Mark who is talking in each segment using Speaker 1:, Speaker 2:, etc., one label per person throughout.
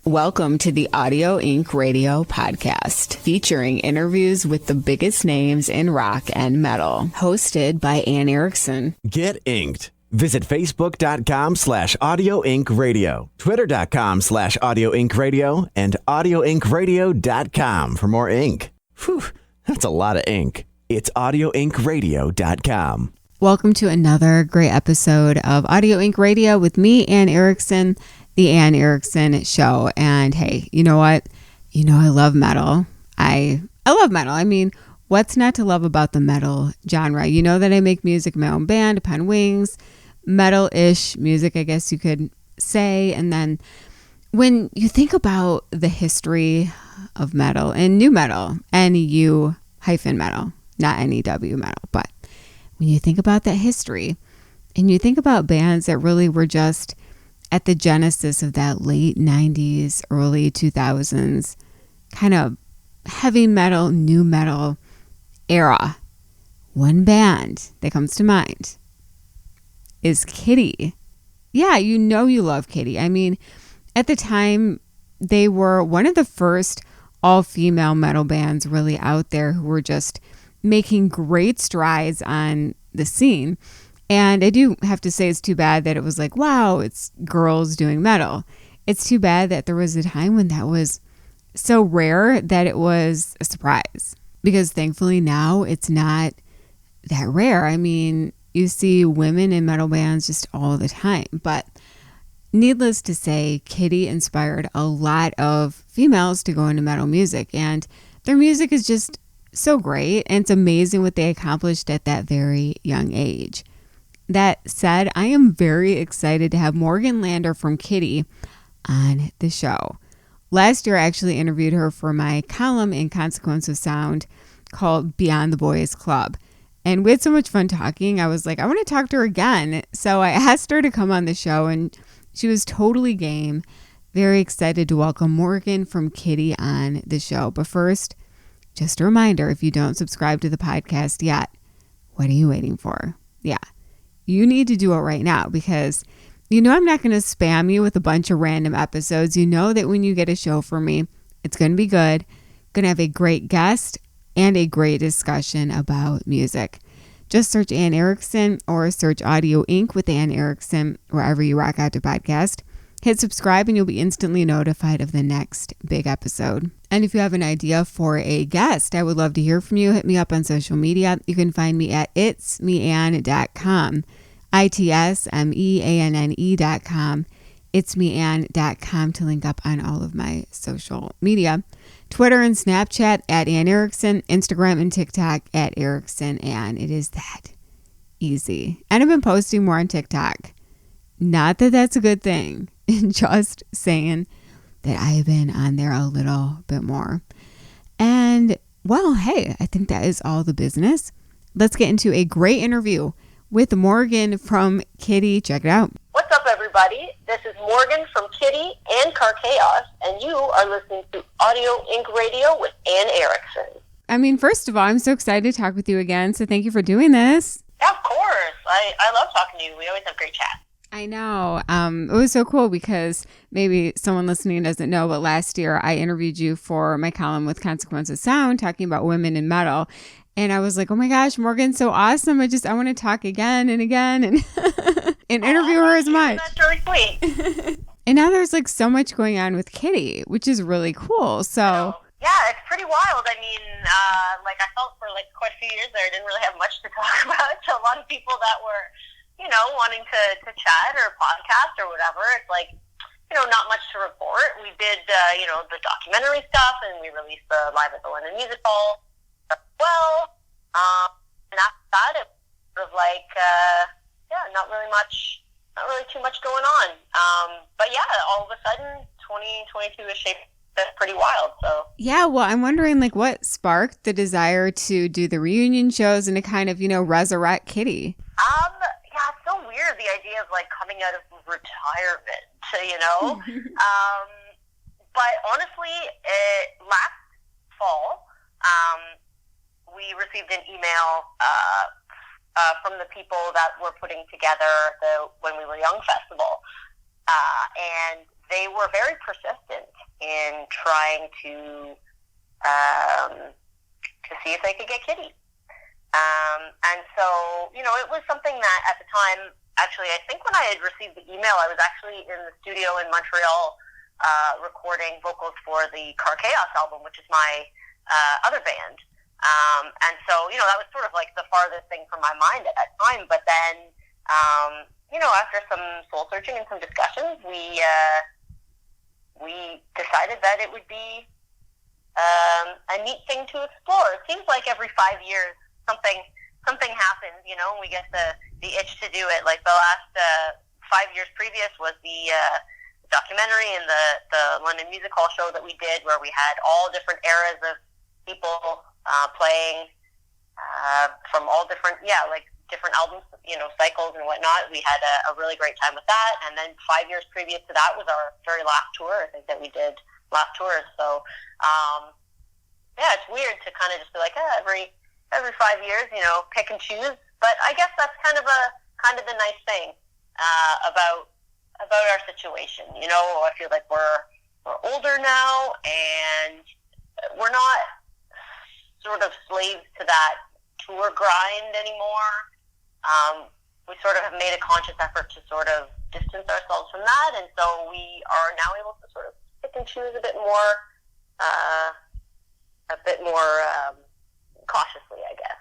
Speaker 1: Welcome to the Audio Inc. Radio podcast, featuring interviews with the biggest names in rock and metal. Hosted by Anne Erickson.
Speaker 2: Get inked. Visit Facebook.com/Audio Inc. Radio, Twitter.com/Audio Inc. Radio, and AudioIncRadio.com for more ink. Whew, that's a lot of ink. It's AudioIncRadio.com.
Speaker 1: Welcome to another great episode of Audio Inc. Radio with me, Anne Erickson, the Anne Erickson Show. And hey, you know what? You know I love metal. I love metal. I mean, what's not to love about the metal genre? You know that I make music in my own band, Upon Wings, metal-ish music, I guess you could say. And then when you think about the history of metal and new metal, NU-metal, not NEW metal, but when you think about that history and you think about bands that really were just at the genesis of that late 90s, early 2000s kind of heavy metal, new metal era, one band that comes to mind is Kittie. Yeah, you know you love Kittie. I mean, at the time, they were one of the first all-female metal bands really out there who were just making great strides on the scene. And I do have to say it's too bad that it was like, wow, it's girls doing metal. It's too bad that there was a time when that was so rare that it was a surprise. Because thankfully now it's not that rare. I mean, you see women in metal bands just all the time. But needless to say, Kittie inspired a lot of females to go into metal music. And their music is just so great. And it's amazing what they accomplished at that very young age. That said, I am very excited to have Morgan Lander from Kittie on the show. Last year, I actually interviewed her for my column in Consequence of Sound called Beyond the Boys Club. And we had so much fun talking. I was like, I want to talk to her again. So I asked her to come on the show, and she was totally game. Very excited to welcome Morgan from Kittie on the show. But first, just a reminder, if you don't subscribe to the podcast yet, what are you waiting for? Yeah, you need to do it right now, because you know I'm not going to spam you with a bunch of random episodes. You know that when you get a show from me, it's going to be good. Going to have a great guest and a great discussion about music. Just search Anne Erickson or search Audio Inc. with Anne Erickson wherever you rock out to podcast. Hit subscribe and you'll be instantly notified of the next big episode. And if you have an idea for a guest, I would love to hear from you. Hit me up on social media. You can find me at itsmeanne.com, itsmeanne.com, itsmeanne.com to link up on all of my social media. Twitter and Snapchat at Anne Erickson, Instagram and TikTok at Erickson Anne. It is that easy. And I've been posting more on TikTok. Not that that's a good thing. Just saying that I have been on there a little bit more. And well, hey, I think that is all the business. Let's get into a great interview with Morgan from Kittie. Check it out.
Speaker 3: What's up, everybody? This is Morgan from Kittie and Car Chaos, and you are listening to Audio Inc. Radio with Anne Erickson.
Speaker 1: I mean, first of all, I'm so excited to talk with you again, so thank you for doing this.
Speaker 3: Yeah, of course. I love talking to you. We always have great chats.
Speaker 1: I know. It was so cool because maybe someone listening doesn't know, but last year I interviewed you for my column with Consequence of Sound talking about women in metal. And I was like, oh my gosh, Morgan's so awesome. I want to talk again and again and interview her as much.
Speaker 3: That's really sweet.
Speaker 1: And now there's like so much going on with Kittie, which is really cool. So
Speaker 3: yeah, it's pretty wild. I mean, I felt for quite a few years there, I didn't really have much to talk about to a lot of people that were, wanting to chat or podcast or whatever. It's not much to report. We did, the documentary stuff, and we released the Live at the London Music Hall as well. And after that, it was not really too much going on. But yeah, all of a sudden, 2022 is shaping up pretty wild. So
Speaker 1: yeah, well, I'm wondering what sparked the desire to do the reunion shows and to kind of, resurrect Kittie.
Speaker 3: Yeah, it's so weird, the idea of coming out of retirement, but honestly, last fall, we received an email from the people that were putting together the When We Were Young festival, and they were very persistent in trying to see if they could get Kittie. And so, it was something that at the time, actually, I think when I had received the email, I was actually in the studio in Montreal recording vocals for the Car Chaos album, which is my other band. And so, that was sort of like the farthest thing from my mind at that time. But then, after some soul searching and some discussions, we decided that it would be a neat thing to explore. It seems like every 5 years something happens, and we get the itch to do it. Like the last 5 years previous was the documentary and the London Music Hall show that we did, where we had all different eras of people playing from all different albums, cycles and whatnot. We had a really great time with that. And then 5 years previous to that was our very last tour, I think, that we did last tour. So, it's weird to kind of just be like, every 5 years, pick and choose. But I guess that's kind of the nice thing about our situation. I feel like we're older now, and we're not sort of slaves to that tour grind anymore. We sort of have made a conscious effort to sort of distance ourselves from that, and so we are now able to sort of pick and choose a bit more cautiously, I guess,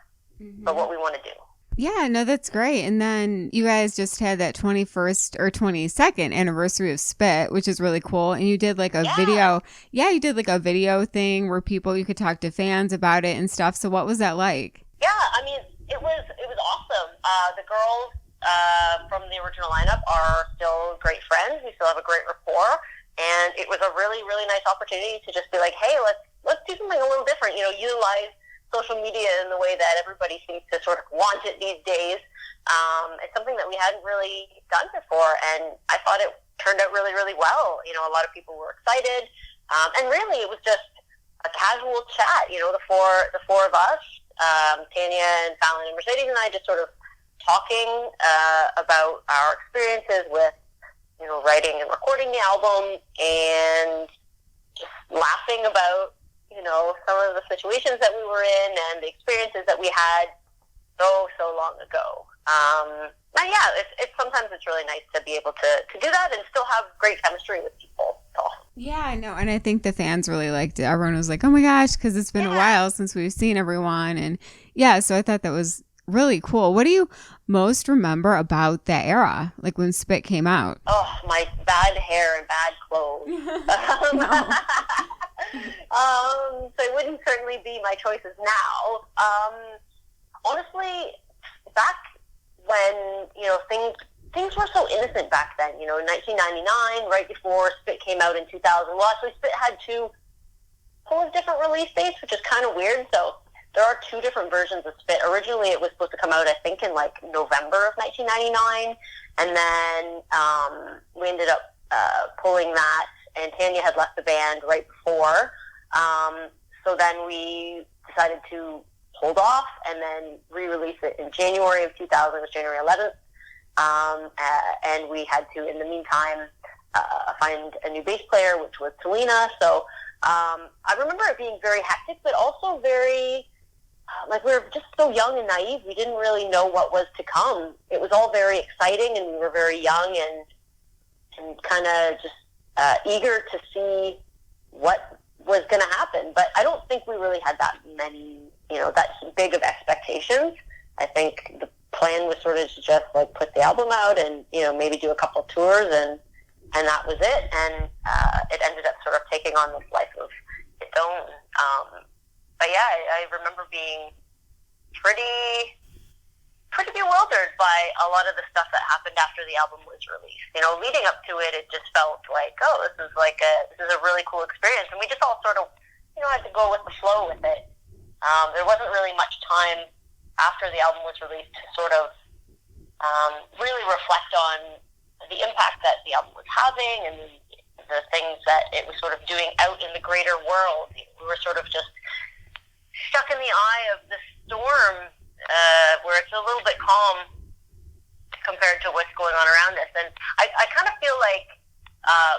Speaker 3: but what we want to do.
Speaker 1: Yeah, no, that's great. And then you guys just had that 21st or 22nd anniversary of Spit, which is really cool. And you did like a video. Yeah, you did like a video thing where you could talk to fans about it and stuff. So what was that like?
Speaker 3: Yeah, I mean, it was awesome. The girls from the original lineup are still great friends. We still have a great rapport. And it was a really, really nice opportunity to just be like, hey, let's do something a little different. Utilize social media in the way that everybody seems to sort of want it these days. It's something that we hadn't really done before, and I thought it turned out really, really well. A lot of people were excited, and really it was just a casual chat. The four of us, Tanya and Fallon and Mercedes and I, just sort of talking about our experiences with writing and recording the album, and just laughing about some of the situations that we were in and the experiences that we had so long ago. And it's sometimes it's really nice to be able to do that and still have great chemistry with people. So.
Speaker 1: Yeah, I know. And I think the fans really liked it. Everyone was like, oh my gosh, because it's been a while since we've seen everyone. And so I thought that was really cool. What do you most remember about that era, like when Spit came out?
Speaker 3: Oh, my bad hair and bad clothes. So it wouldn't certainly be my choices now. Honestly, back when, things were so innocent back then, in 1999, right before Spit came out in 2000. Well, actually, Spit had two whole different release dates, which is kind of weird. So there are two different versions of Spit. Originally, it was supposed to come out, I think, in like November of 1999. And then we ended up pulling that, and Tanya had left the band right before. So then we decided to hold off and then re-release it in January of 2000. It was January 11th. And we had to, in the meantime, find a new bass player, which was Selena. So I remember it being very hectic, but also very, we were just so young and naive. We didn't really know what was to come. It was all very exciting, and we were very young and kind of just eager to see what was going to happen. But I don't think we really had that many, that big of expectations. I think the plan was sort of to just put the album out and, maybe do a couple tours, and that was it. And it ended up sort of taking on this life of its own. But yeah, I remember being pretty bewildered by a lot of the stuff that happened after the album was released. Leading up to it, it just felt like, oh, this is a really cool experience, and we just all sort of, had to go with the flow with it. There wasn't really much time after the album was released to sort of really reflect on the impact that the album was having and the things that it was sort of doing out in the greater world. We were sort of just stuck in the eye of the storm, where it's a little bit calm compared to what's going on around us. And I kind of feel like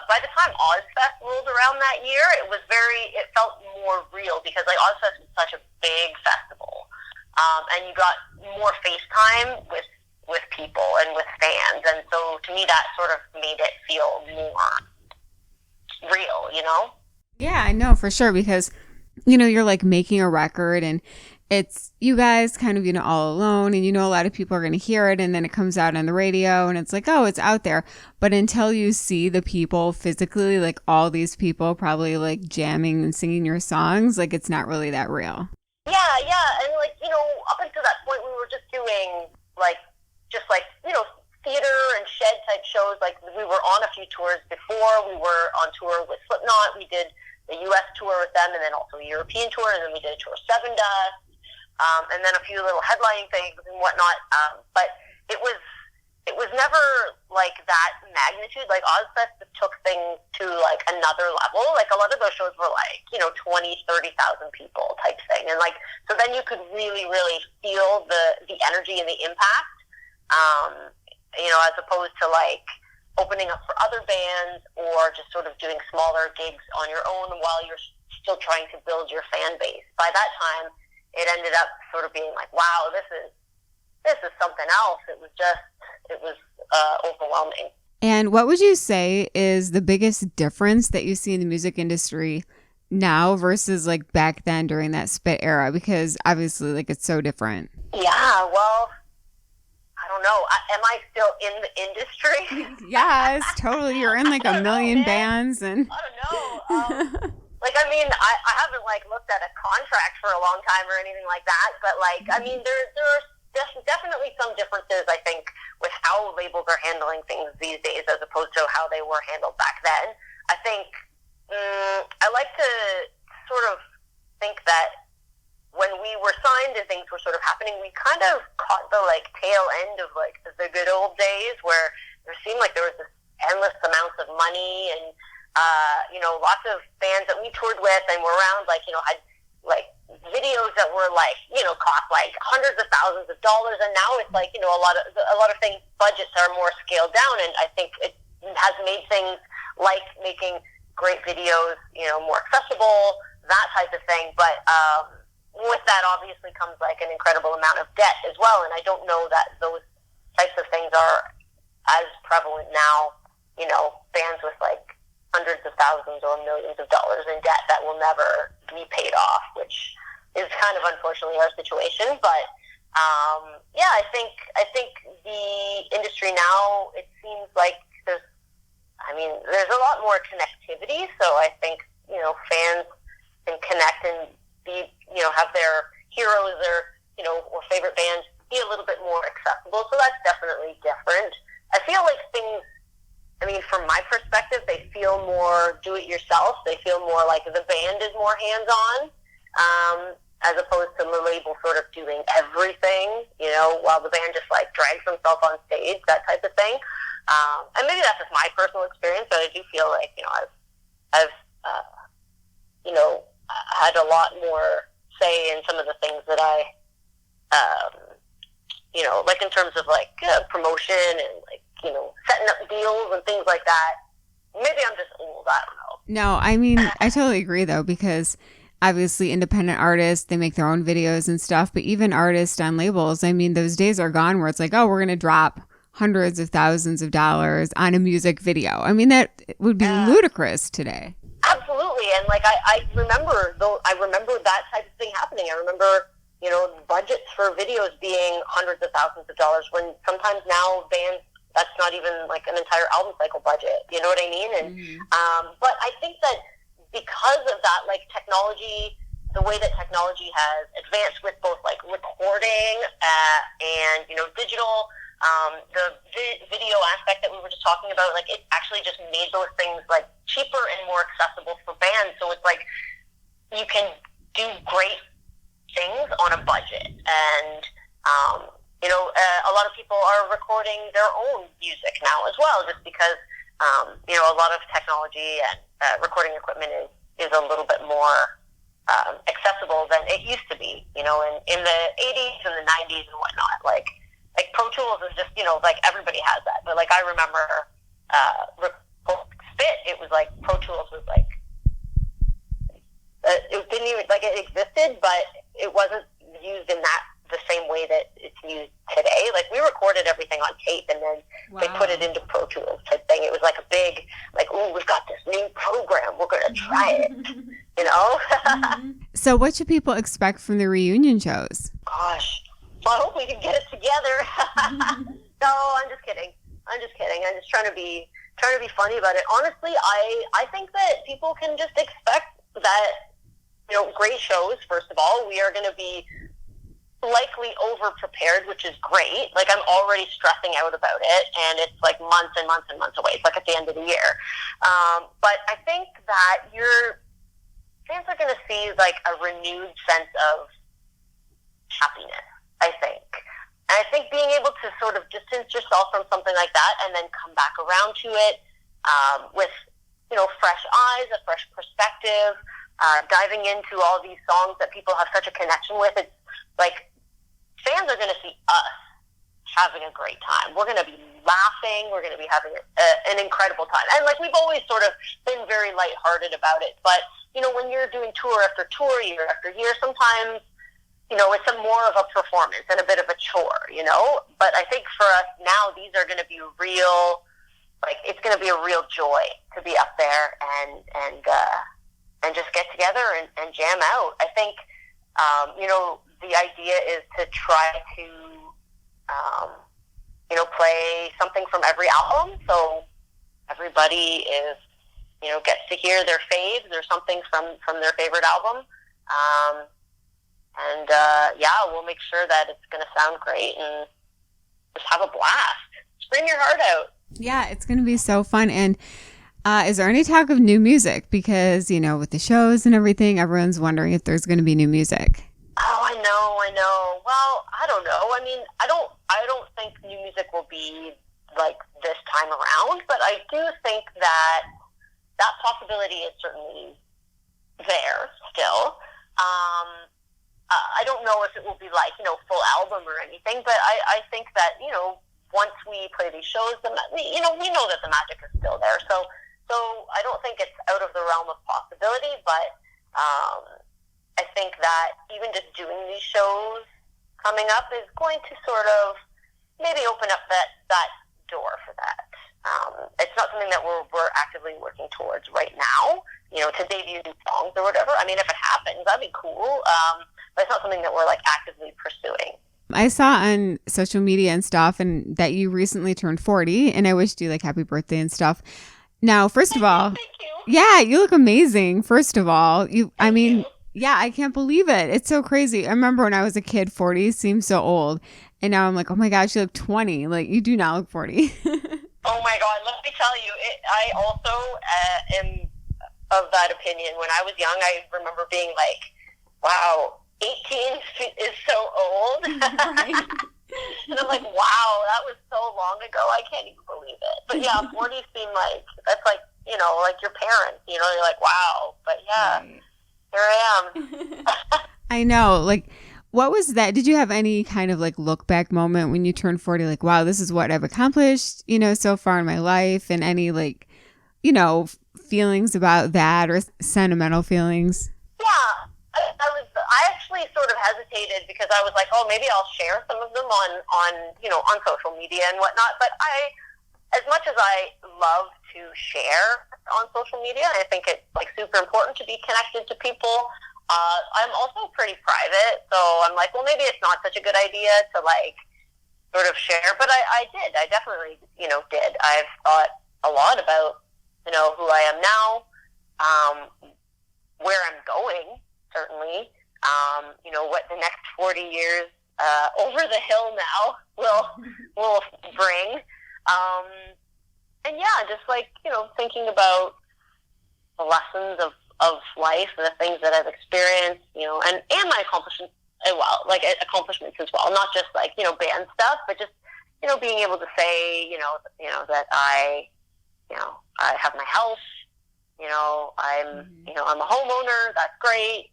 Speaker 3: by the time Ozfest rolled around that year, it felt more real because like Ozfest was such a big festival, and you got more FaceTime with people and with fans, and so to me that sort of made it feel more real, you know?
Speaker 1: Yeah, I know for sure because, you know, you're like making a record and it's you guys kind of, you know, all alone and, you know, a lot of people are going to hear it and then it comes out on the radio and it's like, oh, it's out there. But until you see the people physically, like all these people probably like jamming and singing your songs, like it's not really that real.
Speaker 3: Yeah. And like, you know, up until that point we were just doing just you know, theater and shed type shows. Like we were on a few tours before. We were on tour with Slipknot. We did the U.S. tour with them and then also a European tour. And then we did a tour of Seven Dust. And then a few little headlining things and whatnot. But it was never like that magnitude. Like Ozfest took things to like another level. Like a lot of those shows were like, you know, 20,000, 30,000 people type thing. And like, so then you could really, really feel the energy and the impact. You know, as opposed to like opening up for other bands or just sort of doing smaller gigs on your own while you're still trying to build your fan base. By that time, it ended up sort of being like, wow, this is something else. It was overwhelming.
Speaker 1: And what would you say is the biggest difference that you see in the music industry now versus like back then during that Spit era? Because obviously like it's so different.
Speaker 3: Yeah, well, I don't know. Am I still in the industry?
Speaker 1: Yes, totally. You're in like a million bands and
Speaker 3: I don't know. Like, I mean, I haven't, like, looked at a contract for a long time or anything like that, but, like, I mean, there are definitely some differences, I think, with how labels are handling things these days as opposed to how they were handled back then. I think, I like to sort of think that when we were signed and things were sort of happening, we kind of caught the, like, tail end of, like, the good old days where there seemed like there was this endless amounts of money and, you know, lots of bands that we toured with and were around, like, you know, had like videos that were like, you know, cost like hundreds of thousands of dollars, and now it's like, you know, a lot of things, budgets are more scaled down, and I think it has made things like making great videos, you know, more accessible, that type of thing. But with that obviously comes like an incredible amount of debt as well, and I don't know that those types of things are as prevalent now. You know, bands with like hundreds of thousands or millions of dollars in debt that will never be paid off, which is kind of unfortunately our situation. But yeah, I think the industry now, it seems like there's a lot more connectivity. So I think, you know, fans can connect and be, you know, have their heroes or, you know, or favorite bands be a little bit more accessible. So that's definitely different. I feel like things, I mean, from my perspective, they feel more do-it-yourself. They feel more like the band is more hands-on, as opposed to the label sort of doing everything, you know, while the band just, like, drags themselves on stage, that type of thing. And maybe that's just my personal experience, but I do feel like, you know, I've you know, had a lot more say in some of the things that I, you know, like in terms of, like, promotion and, like, you know, setting up deals and things like that. Maybe I'm just old. I don't know.
Speaker 1: No, I mean, I totally agree, though, because obviously independent artists, they make their own videos and stuff. But even artists on labels, I mean, those days are gone where it's like, oh, we're going to drop hundreds of thousands of dollars on a music video. I mean, that would be ludicrous today.
Speaker 3: Absolutely. And like, I remember that type of thing happening. I remember, you know, budgets for videos being hundreds of thousands of dollars when sometimes now bands, that's not even like an entire album cycle budget. You know what I mean? And but I think that because of that, like technology, the way that technology has advanced with both like recording and, you know, digital, the video aspect that we were just talking about, like it actually just made those things like cheaper and more accessible for bands. So it's like you can do great things on a budget. And you know, a lot of people are recording their own music now as well, just because, you know, a lot of technology and recording equipment is a little bit more accessible than it used to be, you know, in the 80s and the 90s and whatnot. Like Pro Tools is just, you know, like everybody has that. But like I remember fit. It was like Pro Tools was like, it didn't even, like, it existed, but it wasn't used in the same way that it's used today. Like, we recorded everything on tape, and then they put it into Pro Tools type thing. It was like a big, like, oh, we've got this new program, we're going to try it, you know?
Speaker 1: So what should people expect from the reunion shows?
Speaker 3: Gosh, well, I hope we can get it together. No, I'm just kidding. I'm just trying to be funny about it. Honestly, I think that people can just expect that, you know, great shows. First of all, we are going to be likely over prepared, which is great. Like, I'm already stressing out about it, and it's like months and months and months away. It's like at the end of the year. But I think that your fans are going to see like a renewed sense of happiness, I think. And I think being able to sort of distance yourself from something like that and then come back around to it with, you know, fresh eyes, a fresh perspective, diving into all these songs that people have such a connection with. It's like, fans are going to see us having a great time. We're going to be laughing. We're going to be having an incredible time. And, like, we've always sort of been very lighthearted about it. But, you know, when you're doing tour after tour, year after year, sometimes, you know, it's more of a performance and a bit of a chore, you know? But I think for us now, these are going to be real, like, it's going to be a real joy to be up there and just get together and jam out. I think, you know, the idea is to try to, you know, play something from every album. So everybody is, you know, gets to hear their faves or something from their favorite album. Yeah, we'll make sure that it's going to sound great and just have a blast. Scream your heart out.
Speaker 1: Yeah, it's going to be so fun. And is there any talk of new music? Because, you know, with the shows and everything, everyone's wondering if there's going to be new music.
Speaker 3: Oh, I know. Well, I don't know. I mean, I don't think new music will be like this time around, but I do think that possibility is certainly there still. I don't know if it will be like, you know, full album or anything, but I think that, you know, once we play these shows, we know that the magic is still there. So I don't think it's out of the realm of possibility, but I think that even just doing these shows coming up is going to sort of maybe open up that door for that. It's not something that we're actively working towards right now, you know, to debut new songs or whatever. I mean, if it happens, that'd be cool. But it's not something that we're like actively pursuing.
Speaker 1: I saw on social media and stuff and that you recently turned 40, and I wished you like happy birthday and stuff. Now, first of all,
Speaker 3: Thank you.
Speaker 1: Yeah, you look amazing. First of all, yeah, I can't believe it. It's so crazy. I remember when I was a kid, 40 seemed so old. And now I'm like, oh my gosh, you look 20. Like, you do not look 40.
Speaker 3: Oh my God, let me tell you, I also am of that opinion. When I was young, I remember being like, wow, 18 is so old.
Speaker 1: Right.
Speaker 3: And I'm like, wow, that was so long ago. I can't even believe it. But yeah, 40 seem like, that's like, you know, like your parents, you know, you're like, wow. But yeah, right. Here I am.
Speaker 1: I know. Like, what was that? Did you have any kind of like look back moment when you turned 40? Like, wow, this is what I've accomplished, you know, so far in my life, and any like, you know, feelings about that or sentimental feelings?
Speaker 3: Yeah. I actually sort of hesitated because I was like, oh, maybe I'll share some of them on you know, on social media and whatnot. But as much as I love to share on social media, I think it's like super important to be connected to people. I'm also pretty private, so I'm like, well, maybe it's not such a good idea to like sort of share. But I did. I definitely, you know, did. I've thought a lot about, you know, who I am now, where I'm going, certainly. You know, what the next 40 years over the hill now will bring. And yeah, just like, you know, thinking about the lessons of life and the things that I've experienced, you know, and my accomplishments as well, like accomplishments as well, not just like, you know, band stuff, but just, you know, being able to say, you know, that I have my house, you know, I'm a homeowner, that's great.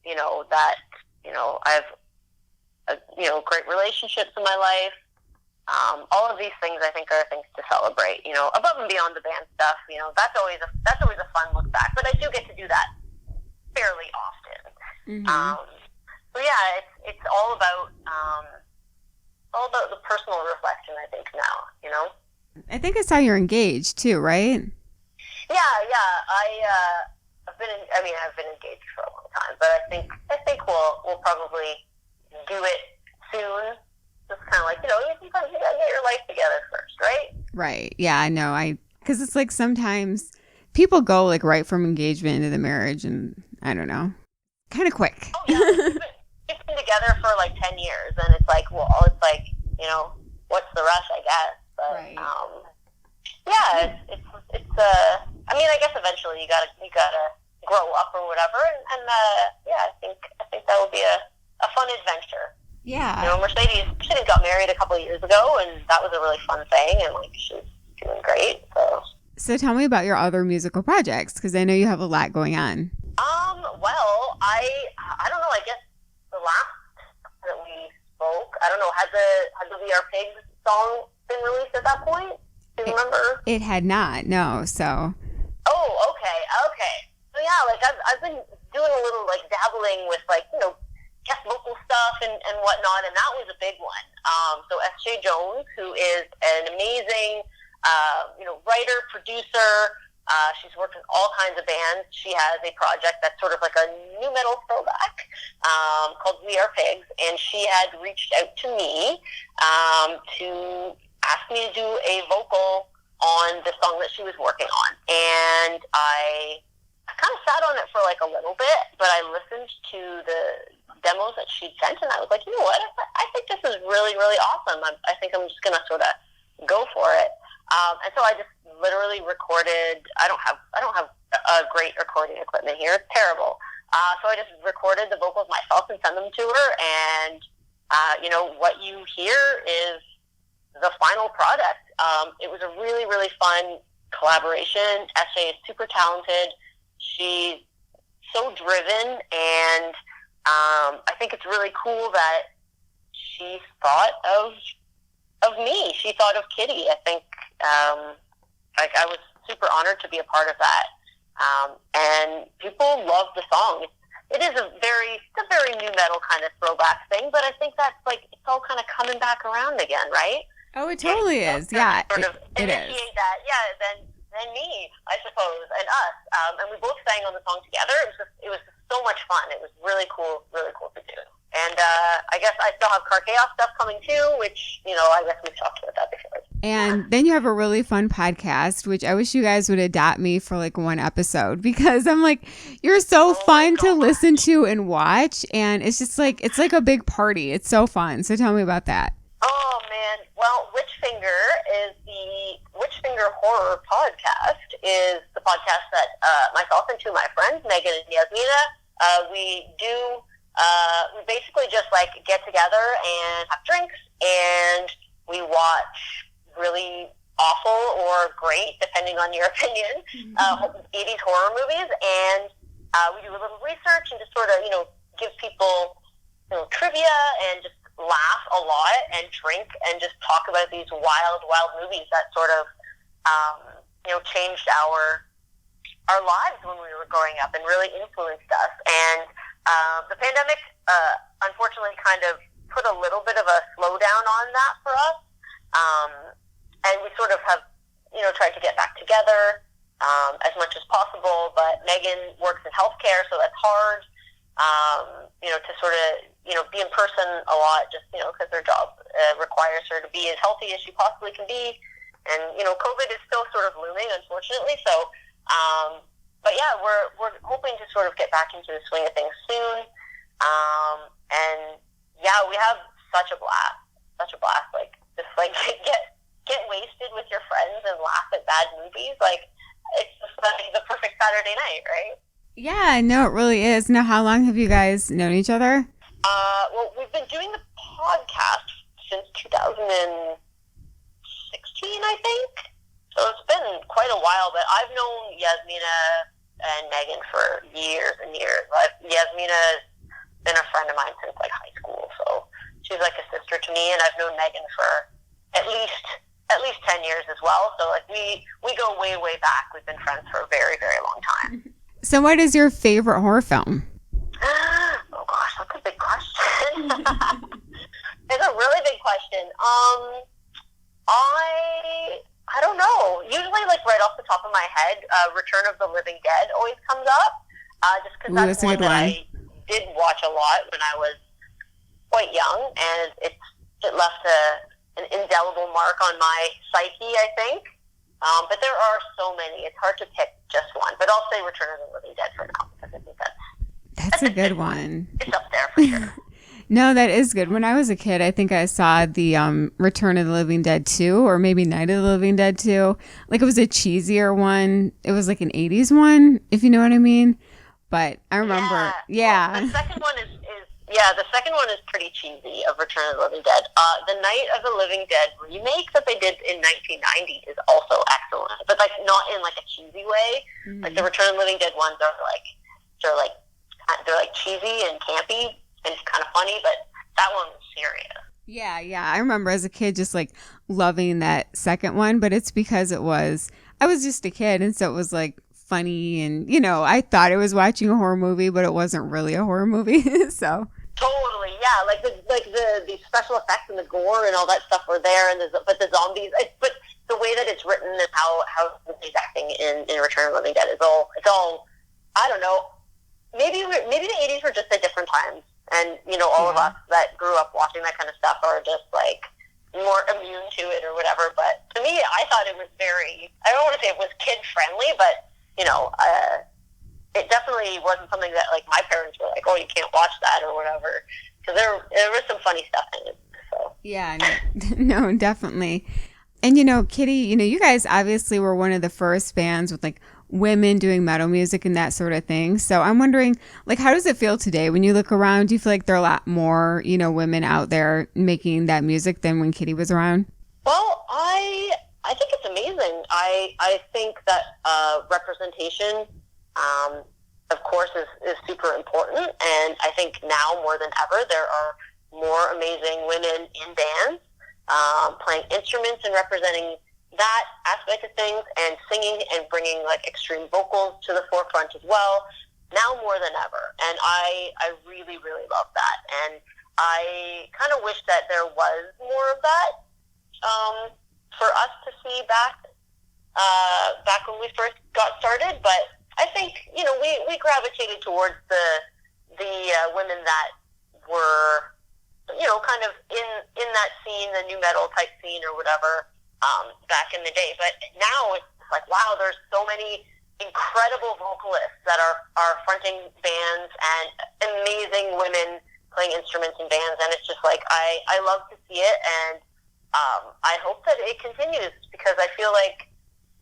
Speaker 3: You know, that, you know, I have, you know, great relationships in my life. All of these things, I think, are things to celebrate. You know, above and beyond the band stuff. You know, that's always a fun look back. But I do get to do that fairly often.
Speaker 1: Mm-hmm.
Speaker 3: So yeah, it's all about the personal reflection, I think, now. You know.
Speaker 1: I think it's how you're engaged too, right?
Speaker 3: Yeah. I've been engaged for a long time, but I think we'll probably do it soon. Just kind of like, you know, sometimes you gotta get your life together first, right?
Speaker 1: Right. Yeah, I know. Because it's like sometimes people go like right from engagement into the marriage, and I don't know, kind of quick.
Speaker 3: Oh yeah, we've been together for like 10 years, and it's like, well, it's like, you know, what's the rush, I guess. But
Speaker 1: right.
Speaker 3: Yeah, I mean, I guess eventually you gotta grow up or whatever, and yeah, I think that would be a fun adventure.
Speaker 1: Yeah.
Speaker 3: You know, Mercedes got married a couple of years ago, and that was a really fun thing, and like she's doing great.
Speaker 1: So tell me about your other musical projects, because I know you have a lot going on.
Speaker 3: Well, I don't know. I guess the last that we spoke, I don't know, had the We Are Pigs song been released at that point? Do you remember?
Speaker 1: It had not. No. So.
Speaker 3: Oh, okay. So yeah, like I've been doing a little like dabbling with like, you know, guest vocal stuff and whatnot, and that was a big one. So S.J. Jones, who is an amazing, you know, writer, producer. She's worked with all kinds of bands. She has a project that's sort of like a new metal throwback called We Are Pigs, and she had reached out to me to ask me to do a vocal on the song that she was working on. And I kind of sat on it for like a little bit, but I listened to the demos that she'd sent, and I was like, you know what? I think this is really, really awesome. I think I'm just going to sort of go for it. And so I just literally recorded. I don't have great recording equipment here. It's terrible. So I just recorded the vocals myself and sent them to her. And you know, what you hear is the final product. It was a really, really fun collaboration. S.J. is super talented. She's so driven, and I think it's really cool that she thought of me. She thought of Kittie. I think like I was super honored to be a part of that. And people love the song. It is a very new metal kind of throwback thing, but I think that's like it's all kind of coming back around again, right?
Speaker 1: Oh, it totally is. Yeah,
Speaker 3: sort of
Speaker 1: it
Speaker 3: initiate
Speaker 1: is.
Speaker 3: that. Yeah, then me, I suppose, and us, and we both sang on the song together. It was so much fun. It was really cool to do. And I guess I still have Car Chaos stuff coming too, which, you know, I guess we've talked about that before.
Speaker 1: And then you have a really fun podcast, which I wish you guys would adopt me for like one episode, because I'm like, you're so fun to listen to and watch. And it's just like, it's like a big party. It's so fun. So tell me about that.
Speaker 3: Oh, man. Well, the Witch Finger Horror Podcast is the podcast that myself and two of my friends, Megan and Yasmina, we do. We basically just like get together and have drinks, and we watch really awful or great, depending on your opinion, 80s horror movies, and we do a little research and just sort of, you know, give people, you know, trivia and just laugh a lot and drink and just talk about these wild movies that sort of, you know, changed our lives when we were growing up and really influenced us. And the pandemic, unfortunately, kind of put a little bit of a slowdown on that for us. And we sort of have, you know, tried to get back together as much as possible. But Megan works in healthcare, so that's hard, you know, to sort of, you know, be in person a lot, just, you know, because their job requires her to be as healthy as she possibly can be. And, you know, COVID is still sort of looming, unfortunately. So, but yeah, we're hoping to sort of get back into the swing of things soon. And yeah, we have such a blast. Like, just like get wasted with your friends and laugh at bad movies. Like, it's just like the perfect Saturday night, right? Yeah,
Speaker 1: no, it really is. Now, how long have you guys known each other?
Speaker 3: Well, we've been doing the podcast since 2016, I think. So it's been quite a while, but I've known Yasmina and Megan for years and years. Yasmina's been a friend of mine since like high school, so she's like a sister to me, and I've known Megan for at least 10 years as well. So like we go way, way back. We've been friends for a very, very long time.
Speaker 1: So what is your favorite horror film?
Speaker 3: Oh gosh, that's a big question. It's a really big question. I don't know. Usually, like right off the top of my head, Return of the Living Dead always comes up. Just because that's one that I did watch a lot when I was quite young, and it left an indelible mark on my psyche, I think. But there are so many; it's hard to pick just one. But I'll say Return of the Living Dead for now, because I think
Speaker 1: that's a good one.
Speaker 3: It's up there for sure.
Speaker 1: No, that is good. When I was a kid, I think I saw the Return of the Living Dead 2, or maybe Night of the Living Dead 2. Like, it was a cheesier one. It was like an 80s one, if you know what I mean. But I remember, yeah.
Speaker 3: Well, the second one the second one is pretty cheesy, of Return of the Living Dead. The Night of the Living Dead remake that they did in 1990 is also excellent, but like not in like a cheesy way. Mm-hmm. Like the Return of the Living Dead ones are like cheesy and campy. And it's kind of funny, but that one was serious.
Speaker 1: Yeah. I remember as a kid just like loving that second one, but it's because I was just a kid, and so it was like funny, and I thought I was watching a horror movie, but it wasn't really a horror movie. So
Speaker 3: totally, yeah, like the special effects and the gore and all that stuff were there, but the zombies, but the way that it's written and how he's acting in Return of the Living Dead is all I don't know. Maybe the 80s were just at different times. And, all of us that grew up watching that kind of stuff are just, like, more immune to it or whatever. But to me, I thought it was I don't want to say it was kid-friendly, but, it definitely wasn't something that, like, my parents were like, oh, you can't watch that or whatever. Because there was some funny stuff in it. So.
Speaker 1: Yeah, no, definitely. And, Kittie, you guys obviously were one of the first bands with, like, women doing metal music and that sort of thing. So I'm wondering, like, how does it feel today when you look around? Do you feel like there are a lot more, women out there making that music than when Kittie was around?
Speaker 3: Well, I think it's amazing. I think that representation, of course, is super important. And I think now more than ever, there are more amazing women in bands playing instruments and representing that aspect of things, and singing and bringing like extreme vocals to the forefront as well, now more than ever. And I really, really love that. And I kind of wish that there was more of that for us to see back when we first got started. But I think, we gravitated towards the women that were, kind of in that scene, the new metal type scene or whatever, back in the day. But now it's like, wow, there's so many incredible vocalists that are fronting bands, and amazing women playing instruments in bands, and it's just like I love to see it, and I hope that it continues, because I feel like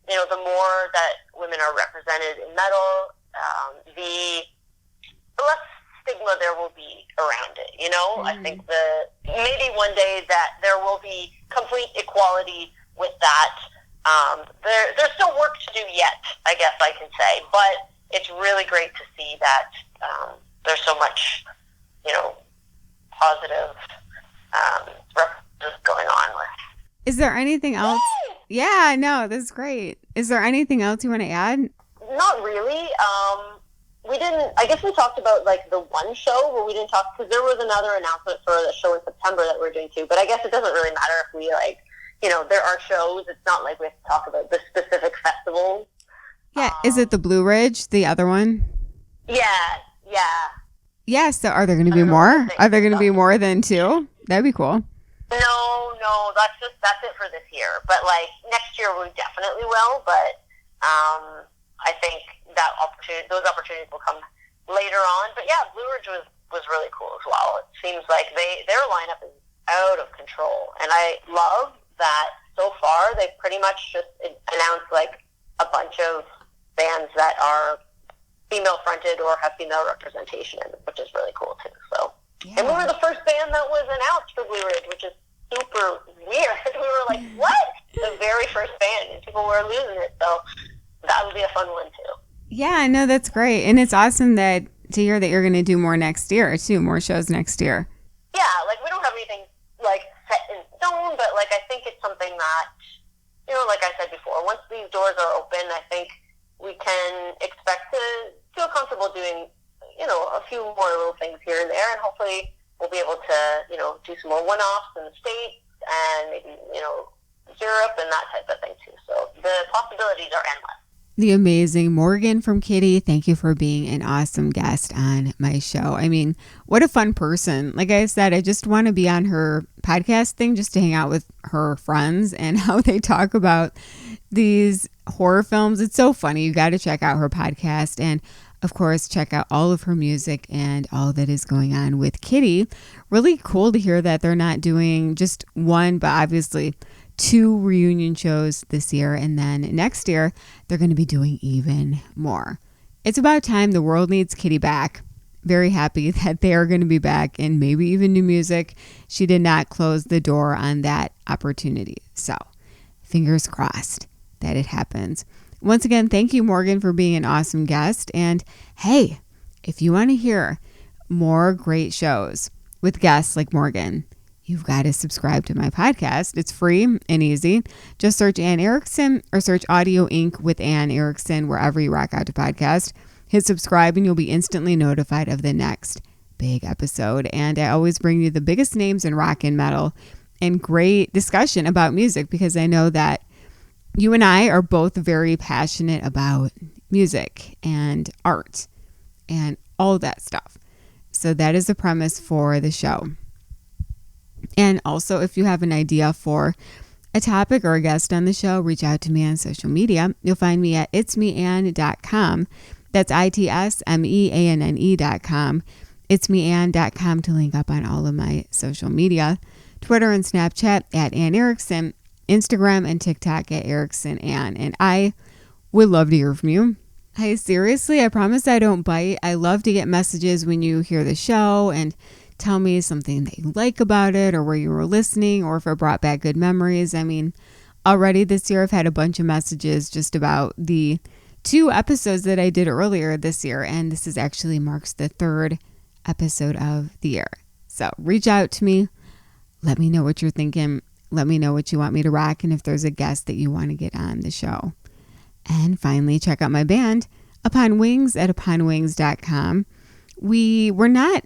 Speaker 3: the more that women are represented in metal, the less stigma there will be around it. Mm-hmm. I think maybe one day that there will be complete equality with that. There's still work to do yet, I guess I can say, but it's really great to see that there's so much, positive going on with.
Speaker 1: Is there anything else? Yeah, no, that's great. Is there anything else you want to add?
Speaker 3: Not really. I guess we talked about like the one show, but we didn't talk, because there was another announcement for the show in September that we're doing too, but I guess it doesn't really matter if we there are shows. It's not like we have to talk about the specific festivals.
Speaker 1: Yeah. Is it the Blue Ridge, the other one?
Speaker 3: Yeah.
Speaker 1: Yeah. So are there going to be more? Are there going to be more than 2? That'd be cool.
Speaker 3: No, that's it for this year. But like next year we definitely will. But I think that those opportunities will come later on. But yeah, Blue Ridge was really cool as well. It seems like their lineup is out of control, and I love that so far they've pretty much just announced like a bunch of bands that are female fronted or have female representation in it, which is really cool too. So, yeah. And we were the first band that was announced for Blue Ridge, which is super weird. We were like, what? The very first band, and people were losing it. So that would be a fun one too. Yeah,
Speaker 1: no, that's great. And it's awesome to hear that you're going to do more next year too, more shows next year.
Speaker 3: Yeah, like we don't have anything like set in stone, but like I think it's something that, like I said before, once these doors are open, I think we can expect to feel comfortable doing, a few more little things here and there, and hopefully we'll be able to, do some more one-offs in the States and maybe, Europe and that type of thing too. So the possibilities are endless.
Speaker 1: The amazing Morgan from Kittie, thank you for being an awesome guest on my show. I mean, what a fun person. Like I said, I just want to be on her podcast thing just to hang out with her friends and how they talk about these horror films. It's so funny. You got to check out her podcast and, of course, check out all of her music and all that is going on with Kittie. Really cool to hear that they're not doing just one, but obviously 2 reunion shows this year, and then next year they're going to be doing even more. It's about time. The world needs Kittie back. Very happy that they are going to be back and maybe even new music. She did not close the door on that opportunity. So fingers crossed that it happens. Once again, thank you, Morgan, for being an awesome guest. And hey, if you want to hear more great shows with guests like Morgan, you've got to subscribe to my podcast. It's free and easy. Just search Anne Erickson or search Audio Inc. with Anne Erickson wherever you rock out to podcast. Hit subscribe and you'll be instantly notified of the next big episode. And I always bring you the biggest names in rock and metal and great discussion about music because I know that you and I are both very passionate about music and art and all that stuff. So that is the premise for the show. And also, if you have an idea for a topic or a guest on the show, reach out to me on social media. You'll find me at itsmeanne.com. That's itsmeanne.com. itsmeanne.com to link up on all of my social media. Twitter and Snapchat at Anne Erickson. Instagram and TikTok at Erickson Anne. And I would love to hear from you. Hey, seriously, I promise I don't bite. I love to get messages when you hear the show and tell me something that you like about it or where you were listening or if it brought back good memories. I mean, already this year I've had a bunch of messages just about the 2 episodes that I did earlier this year. And this is actually marks the 3rd episode of the year. So reach out to me. Let me know what you're thinking. Let me know what you want me to rock and if there's a guest that you want to get on the show. And finally, check out my band, Upon Wings at uponwings.com. We're not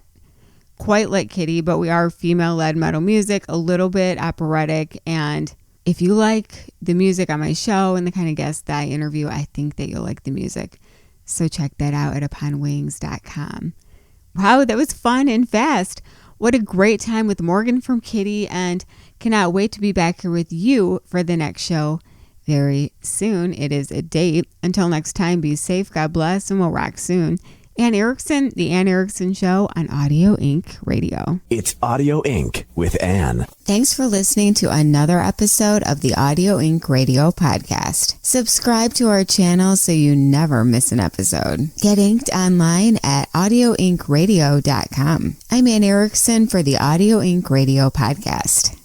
Speaker 1: quite like Kittie, but we are female-led metal music, a little bit operatic. And if you like the music on my show and the kind of guests that I interview, I think that you'll like the music. So check that out at uponwings.com. Wow, that was fun and fast. What a great time with Morgan from Kittie, and cannot wait to be back here with you for the next show very soon. It is a date. Until next time, be safe, God bless, and we'll rock soon. Anne Erickson, The Anne Erickson Show on Audio Inc. Radio.
Speaker 2: It's Audio Inc. with Anne.
Speaker 1: Thanks for listening to another episode of the Audio Inc. Radio podcast. Subscribe to our channel so you never miss an episode. Get inked online at audioinkradio.com. I'm Anne Erickson for the Audio Inc. Radio podcast.